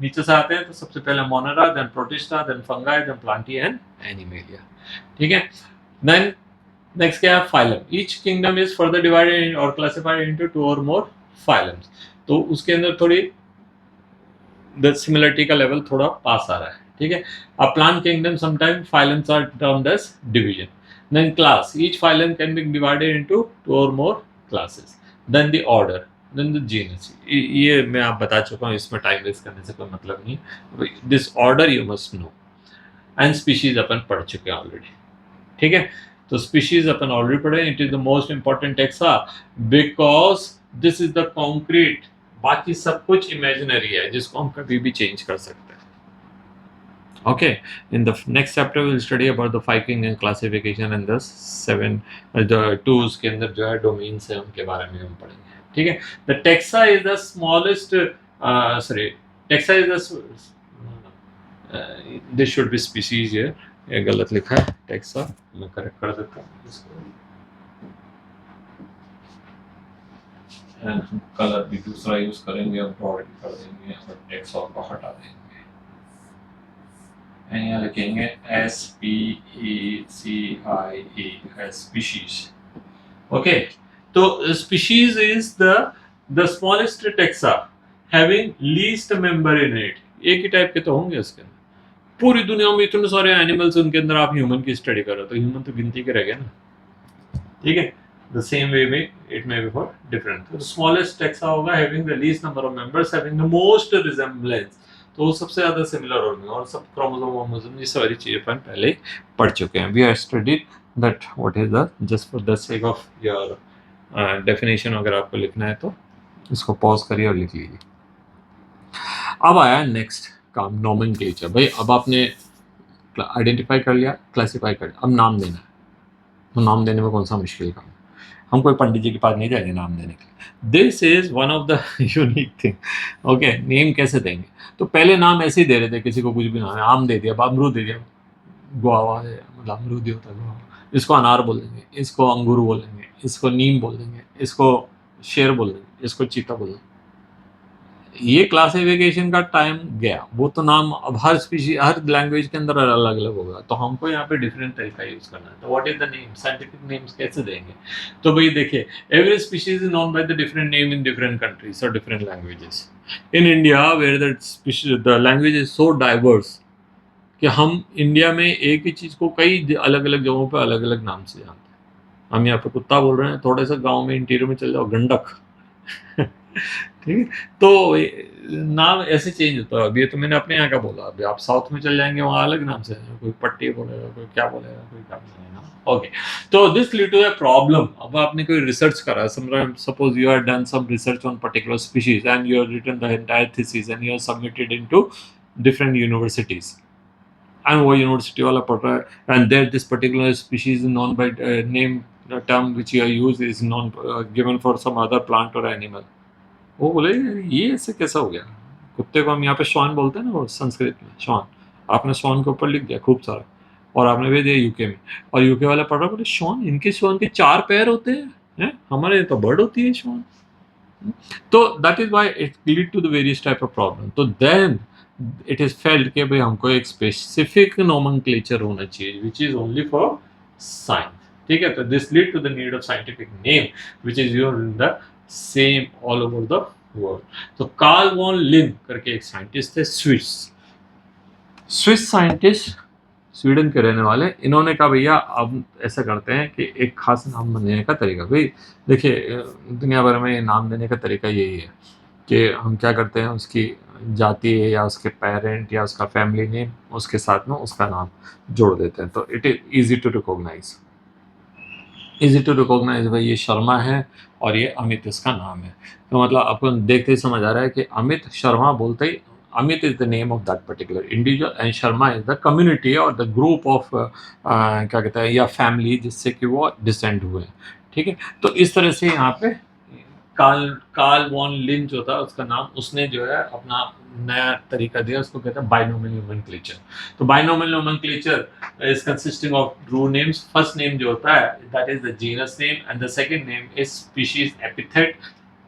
नीचे से आते हैं तो सबसे पहले Monera, then Protista, then Fungi, then Plantae and Animalia. ठीक है, then next क्या है? Phylum. Each kingdom is further divided or classified into 2 or more phylums. तो उसके अंदर थोड़ी the similarity का level थोड़ा पास आ रहा है। ठीक है, a plant kingdom sometimes phylums are termed as division. Then class, each phylum can be divided into 2 or more classes. Then the order, then the genus. ये मैं आप बता चुका हूँ, इसमें टाइम वेस्ट करने से कोई मतलब नहीं है। This order you must know. And species अपन पढ़ चुके हैं ऑलरेडी। ठीक है, तो species अपन ऑलरेडी पढ़े। It is the most important taxa because this is the concrete, बाकी सब कुछ इमेजिनरी है जिसको हम कभी भी चेंज कर सकते हैं। Okay, in the next chapter will study about the 5 kingdom classification and the 7 the tools के अंदर जो है डोमेन्स है उनके बारे में हम पढ़ेंगे। ठीक है, the taxa is the smallest, sorry taxa is the, this should be species here, ये गलत लिखा है टेक्सा, मैं करेक्ट कर देता हूँ इसको। कलर भी दूसरा यूज करेंगे और ब्रॉड कर देंगे और टेक्स्ट को हटा देंगे। यहाँ लिखेंगे SPECIE, स्पीशीज। ओके, तो species is the smallest taxa having least member in it. एक ही टाइप के तो होंगे उसके अंदर, पूरी दुनिया में इतने सारे एनिमल्स, उनके अंदर आप ह्यूमन की स्टडी करो तो ह्यूमन तो गिनती के रह गए ना। ठीक है, the same way it may be for different. The smallest taxa होगा having the least number of members, having the most resemblance, तो वो सबसे ज्यादा सिमिलर होंगे और सब क्रोमोसोम ये सारी चीजें अपन पहले ही पढ़ चुके हैं। We have studied that what is the, just for the sake of your definition अगर आपको लिखना है तो इसको पॉज करिए और लिख लीजिए। अब आया नेक्स्ट काम, नोमेनक्लेचर। भाई अब आपने आइडेंटिफाई कर लिया, क्लासिफाई कर लिया, अब नाम देना है। तो नाम देने में कौन सा मुश्किल काम? हम कोई पंडित जी के पास नहीं जाएंगे नाम देने के लिए। This is one of the unique thing. Okay, name कैसे देंगे? तो पहले नाम ऐसे ही दे रहे थे, किसी को कुछ भी नाम है, आम दे दिया, अमरूद दे दिया, गुआवा है, मतलब अमरूद ही होता है गुआवा, इसको अनार बोल देंगे, इसको अंगूर बोल देंगे, इसको नीम बोल देंगे, इसको शेर बोल देंगे, इसको चीता बोल देंगे। ये क्लासिफिकेशन का टाइम गया, वो तो नाम अब हर स्पीशी, हर लैंग्वेज के अंदर अलग अलग होगा, तो हमको यहाँ पे डिफरेंट तरीका यूज करना है। तो what is the name, scientific names कैसे देंगे? तो भाई देखिए, every species is known by the different name in different countries और different languages. In India where the language is so diverse कि हम इंडिया में एक ही चीज को कई अलग अलग जगहों पे अलग अलग नाम से जानते हैं। हम यहाँ पे कुत्ता बोल रहे हैं, थोड़े से गांव में इंटीरियर में चल जाओ, गंडक। ठीक है, तो नाम ऐसे चेंज होता है। अभी तो मैंने अपने यहाँ का बोला, अभी आप साउथ में चल जाएंगे, वहाँ अलग नाम से, कोई पट्टी बोलेगा, कोई क्या बोलेगा, कोई क्या बोलेगा। ओके, तो this lead to a problem. अब आपने कोई रिसर्च करा, suppose you have done some research on particular species and you have written the entire thesis and you have submitted into different universities, and वो university वाला पढ़ रहा है, and there this particular species known by name term which you use is known given for some other plant और animal. वो बोले ये ऐसे कैसा हो गया? कुत्ते को हम यहाँ पे श्वान बोलते हैं ना, वो संस्कृत में श्वान, आपने श्वान के ऊपर लिख दिया खूब सारा और आपने भेज दिया यूके में, और यूके वाला पढ़ रहा बोले श्वान, इनके श्वान के 4 पैर होते हैं, हमारे तो बर्ड होती है श्वान। तो that is why it lead to the various type of problem. तो देन इट इज फेल्ड कि भाई हमको एक स्पेसिफिक नोमेनक्लेचर होना चाहिए which is only for science. ठीक है, तो this lead to the need of scientific name which is used in the same all over the world. तो कार्ल वॉन लिन करके एक साइंटिस्ट थे, स्विस साइंटिस्ट, स्वीडन के रहने वाले। इन्होंने कहा भैया अब ऐसा करते हैं कि एक खास नाम देने का तरीका, भाई देखिए दुनिया भर में नाम देने का तरीका यही है कि हम क्या करते हैं, उसकी जाति या उसके पेरेंट या उसका फैमिली नेम, उसके साथ में उसका नाम जोड़ देते हैं, तो it is easy to recognize, भाई ये शर्मा है और ये अमित इसका नाम है। तो मतलब आपको देखते ही समझ आ रहा है कि अमित शर्मा बोलते ही, Amit is the name of that particular individual and Sharma is the community और द ग्रुप ऑफ क्या कहते हैं, या फैमिली जिससे कि वो डिसेंड हुए। ठीक है, तो इस तरह से यहाँ पे कार्ल वॉन लिन जो था उसका नाम, उसने जो है अपना नया तरीका दिया, उसको कहते हैं बाइनोमियल नोमेनक्लेचर। तो binomial nomenclature is consisting of two names. First name जो होता है that is the genus name and the second name is species epithet,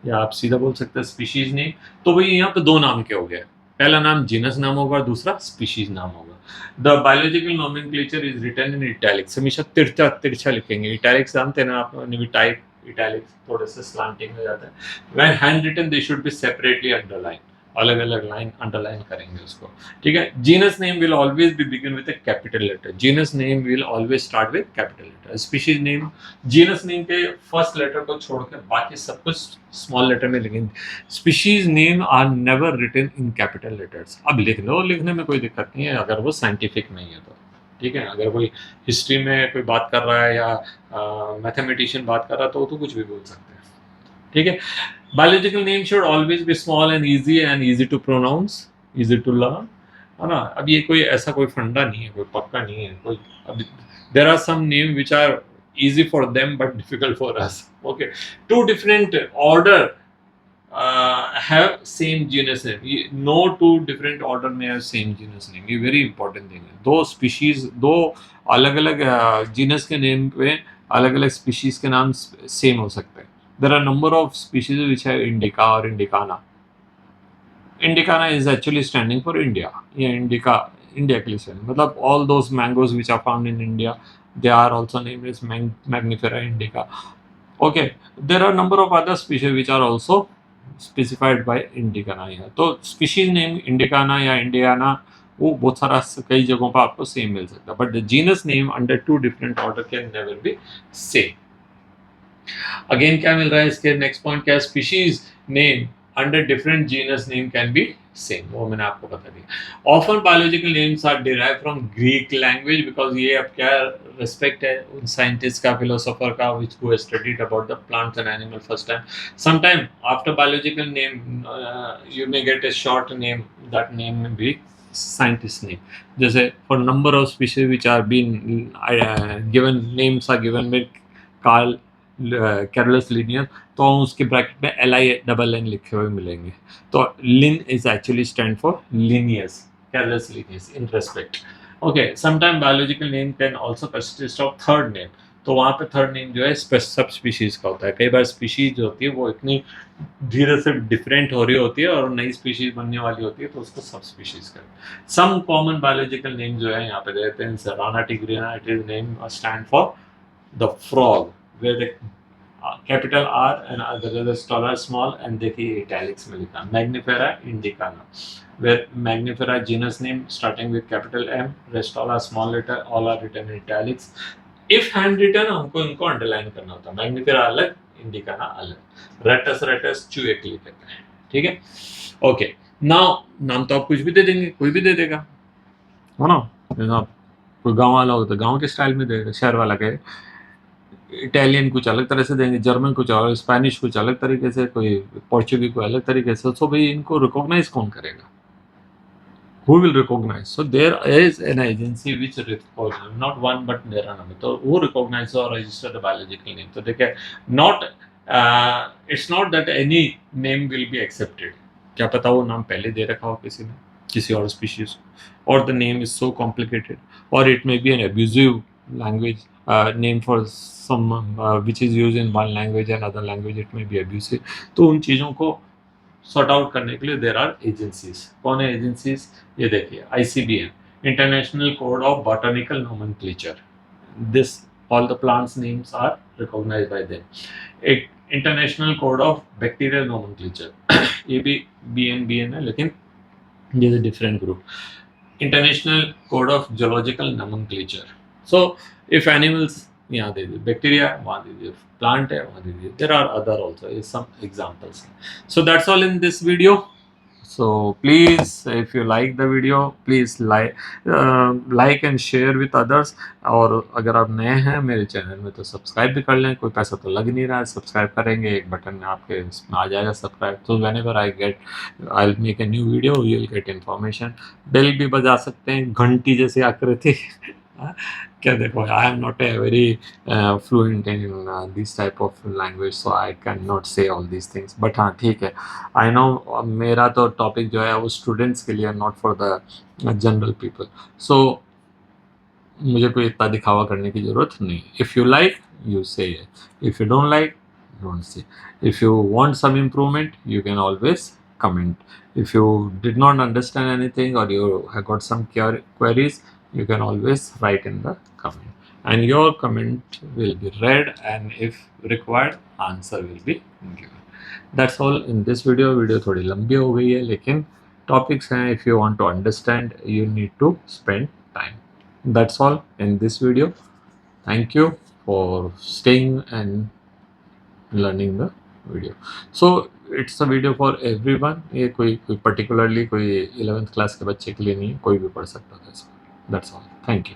या आप सीधा बोल सकते हैं स्पीशीज नेम। तो भाई यहाँ पे दो नाम के हो गए, पहला नाम जीनस नाम होगा, दूसरा स्पीशीज नाम होगा। The biological nomenclature is written in italics, हमेशा तिरछा तिरछा लिखेंगे। इटैलिक्स जानते हैं ना आप, टाइप इटैलिक्स थोड़े से स्लैंटिंग हो जाता है। When hand written they should be separately underline, अलग अलग लाइन अंडरलाइन करेंगे उसको। ठीक है, genus name will always be begin with a capital letter, genus name will always start with capital letter. Species name, genus name के first letter को छोड़ के बाकी सब कुछ स्मॉल लेटर में लिखेंगे। Species name are never written in capital letters. अब लिख लो, लिखने में कोई दिक्कत नहीं है अगर वो साइंटिफिक नहीं है तो। ठीक है, अगर कोई हिस्ट्री में कोई बात कर रहा है या मैथमेटिशियन बात कर रहा है तो कुछ भी बोल सकते हैं। ठीक है, biological name should always be small and easy to pronounce, easy to learn, है ना। अब ये कोई ऐसा कोई फंडा नहीं है, कोई पक्का नहीं है कोई। अब there are some name which are easy for them but difficult for us. Okay, two different order have same genus name. No two different order may have same genus name. ये very important thing है। दो species, दो अलग अलग genus के name पे अलग अलग species के नाम same हो सकते हैं। There are number of species which have indica or indicana. Indicana is actually standing for India. ये indica India के लिए standing, मतलब all those mangoes which are found in India, they are also named as Magnifera indica. Okay, there are number of other species which are also specified by Indicana here. तो species name Indicana या Indiana वो बहुत सारा कई जगहों पर आपको same मिल सकता है, but the genus name under two different order can never be same. Again क्या मिल रहा है इसके नेक्स्ट पॉइंट क्या है, species name under different genus name can be same, वो मैंने आपको बता दिया। Often biological names are derive from Greek language, because ये अब क्या रिस्पेक्ट है उन साइंटिस्ट का, फिलोसोफर का which who has studied about the plants and animal first time. Sometime after biological name you may get a short name, that name may be scientist name. जैसे for number of species which are being given, names are given by Carl Carolus Linnaeus, तो उसके bracket में LINN लिखे हुए मिलेंगे। तो Linn is actually stand for Linnaeus, Carolus Linnaeus in respect. Okay, sometime biological name can also consist of third name. तो वहाँ पे थर्ड नेम जो है सब स्पीशीज का होता है। कई बार स्पीशीज जो होती है वो इतनी धीरे से डिफरेंट हो रही होती है और नई स्पीशीज बनने वाली होती है, तो उसको सब स्पीशीज करते हैं। सम कॉमन बायोलॉजिकल नेम जो है यहाँ पे देते हैं, Rana tigrina, it is name stand for the frog, where the capital R and the rest are small, and देखिए इटैलिक्स में लिखा मैग्निफेरा इंडिकाना, where Magnifera genus name starting with capital M, rest all are small letter, all are written in italics. If handwritten हमको इनको underline करना होता है। Mangifera अलग, इंडिकाना अलग, रेटस रेटस चूहे के लिए कहते हैं, ठीक है। ओके, नाउ नाम तो आप कुछ भी दे देंगे, कोई भी दे देगा, हो ना। जैसे आप कोई गांव वाला हो तो गांव के स्टाइल में देगा, शहर वाला कहे इटालियन कुछ अलग तरह से देंगे, जर्मन कुछ अलग, स्पेनिश कुछ अलग तरीके से, कोई पोर्चुगीज को अलग तरीके से। तो भाई इनको रिकॉग्नाइज कौन करेगा? Who will recognize? So there is an agency which recognize, not one but there are number. So who recognize or register the biological name? So they can not. It's not that any name will be accepted. क्या पता वो नाम पहले दे रखा हो किसी ने, किसी और species, or the name is so complicated, or it may be an abusive language name for some which is used in one language and other language it may be abusive. तो उन चीज़ों को सॉर्ट आउट करने के लिए there are agencies. कौन है agencies? ये देखिए, ICBN, international code of botanical nomenclature, this all the plants names are recognized by them. एक international code of bacterial nomenclature, ये भी BN है, लेकिन ये is different group. International code of zoological nomenclature, so if animals यहाँ दे दीजिए, bacteria वहाँ दे दीजिए, plant है वहाँ दे दीजिए, there are other also is some examples. So that's all in this video. So please, if you like the video, please like and share with others. और अगर आप नए हैं मेरे चैनल में तो सब्सक्राइब भी कर लें, कोई पैसा तो लग नहीं रहा है, सब्सक्राइब करेंगे, एक बटन आपके इसमें आ जाएगा सब्सक्राइब। तो whenever I'll make a new video, you'll get information. Bell भी बजा सकते हैं, घंटी जैसी आकृति। क्या देखो, I am not a very fluent in this type of language, so I can not say all this things, but हाँ ठीक है, आई नो मेरा तो टॉपिक जो है वो स्टूडेंट्स के लिए, not for the general people. So मुझे कोई इतना दिखावा करने की ज़रूरत नहीं। If you like you say, if you don't like don't say. If you want some improvement you can always comment. If you did not understand anything or you have got some queries, you can always write in the comment, and your comment will be read, and if required answer will be given. That's all in this video. Video थोड़ी लंबी हो गई है, लेकिन topics हैं, if you want to understand you need to spend time. That's all in this video. Thank you for staying and learning the video. So it's a video for everyone. ये कोई particularly कोई 11th class के बच्चे के लिए नहीं है, कोई भी पढ़ सकता था इसको। That's all, thank you.